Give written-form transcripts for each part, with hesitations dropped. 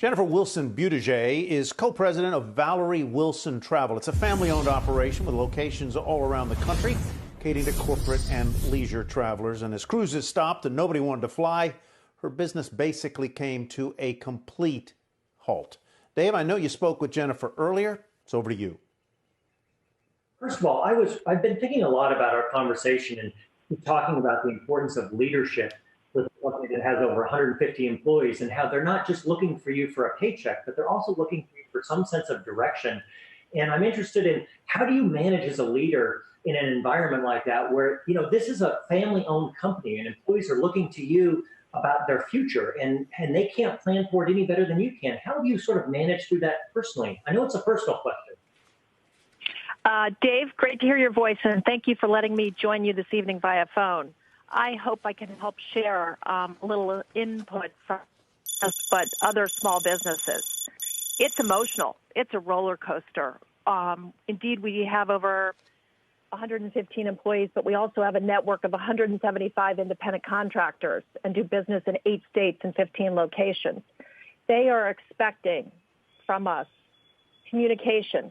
Jennifer Wilson-Buttigieg is co-president of Valerie Wilson Travel. It's a family-owned operation with locations all around the country, catering to corporate and leisure travelers. And as cruises stopped and nobody wanted to fly, her business basically came to a complete halt. Dave, I know you spoke with Jennifer earlier. It's over to you. First of all, I've been thinking a lot about our conversation and talking about the importance of leadership with a company that has over 150 employees and how they're not just looking for you for a paycheck, but they're also looking for you for some sense of direction. And I'm interested in how do you manage as a leader in an environment like that where, you know, this is a family-owned company and employees are looking to you about their future and they can't plan for it any better than you can. How do you sort of manage through that personally? I know it's a personal question. Dave, great to hear your voice, and thank you for letting me join you this evening via phone. I hope I can help share a little input from us, but other small businesses. It's emotional. It's a roller coaster. Indeed, we have over 115 employees, but we also have a network of 175 independent contractors and do business in 8 states and 15 locations. They are expecting from us communication,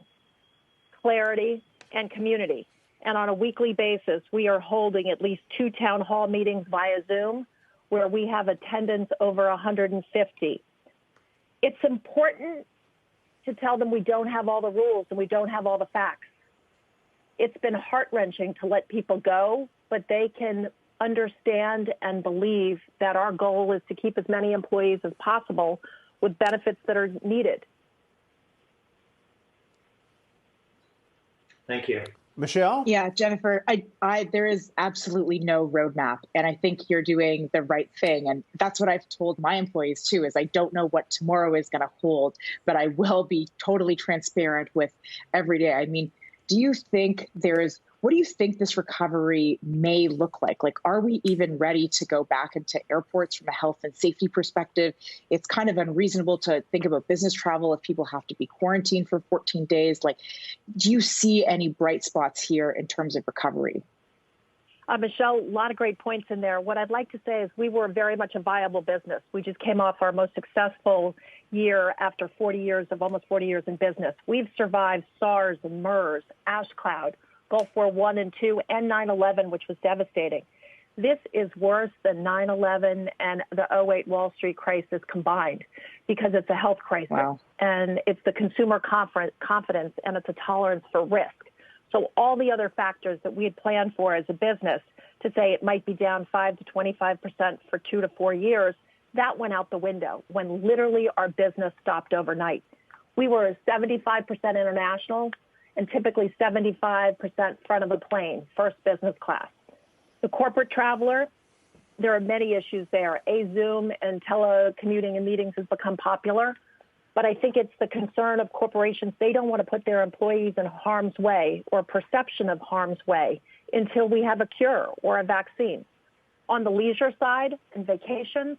clarity, and community. And on a weekly basis, we are holding at least 2 town hall meetings via Zoom where we have attendance over 150. It's important to tell them we don't have all the rules and we don't have all the facts. It's been heart-wrenching to let people go, but they can understand and believe that our goal is to keep as many employees as possible with benefits that are needed. Thank you. Michelle? Yeah, Jennifer, there is absolutely no roadmap, and I think you're doing the right thing. And that's what I've told my employees, too, is I don't know what tomorrow is going to hold, but I will be totally transparent with every day. I mean, what do you think this recovery may look like? Like, are we even ready to go back into airports from a health and safety perspective? It's kind of unreasonable to think about business travel if people have to be quarantined for 14 days. Like, do you see any bright spots here in terms of recovery? Michelle, a lot of great points in there. What I'd like to say is we were very much a viable business. We just came off our most successful year after almost 40 years in business. We've survived SARS and MERS, ash cloud, Gulf War I and II, and 9/11, which was devastating. This is worse than 9/11 and the 2008 Wall Street crisis combined because it's a health crisis. Wow. And it's the consumer confidence and it's a tolerance for risk. So all the other factors that we had planned for as a business to say it might be down 5 to 25% for 2 to 4 years, that went out the window when literally our business stopped overnight. We were 75% international and typically 75% front of the plane, first business class. The corporate traveler, there are many issues there. Zoom and telecommuting and meetings has become popular. But I think it's the concern of corporations. They don't want to put their employees in harm's way or perception of harm's way until we have a cure or a vaccine. On the leisure side and vacations,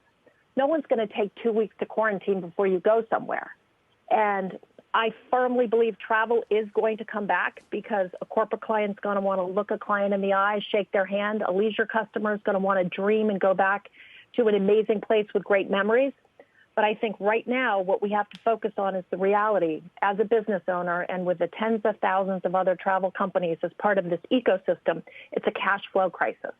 no one's going to take 2 weeks to quarantine before you go somewhere. And I firmly believe travel is going to come back because a corporate client's going to want to look a client in the eye, shake their hand. A leisure customer is going to want to dream and go back to an amazing place with great memories. But I think right now what we have to focus on is the reality as a business owner and with the tens of thousands of other travel companies as part of this ecosystem, it's a cash flow crisis.